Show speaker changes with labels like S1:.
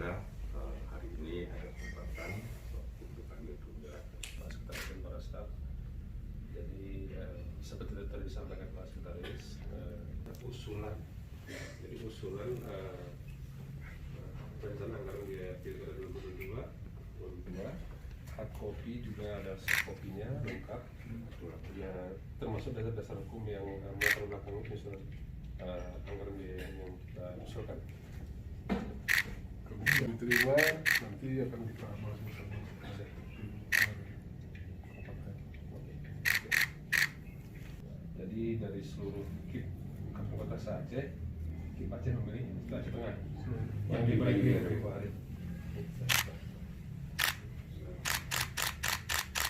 S1: Alhamdulillah hari ini ada kesempatan untuk kami tunda Pak Sekretaris dan para staf. Jadi seperti tadi disampaikan Pak Sekretaris, usulan rencana anggaran biaya pilkada 2022 hard copy juga ada soft copy-nya lengkap, ya, termasuk dasar-dasar hukum yang melatar belakang penyusunan anggaran biaya yang kita usulkan.
S2: Kemudian diterima, nanti akan kita bahas bersama.
S1: Jadi dari seluruh KIP Kabupaten Aceh, KIP Aceh memilih 1,5 yang dibagi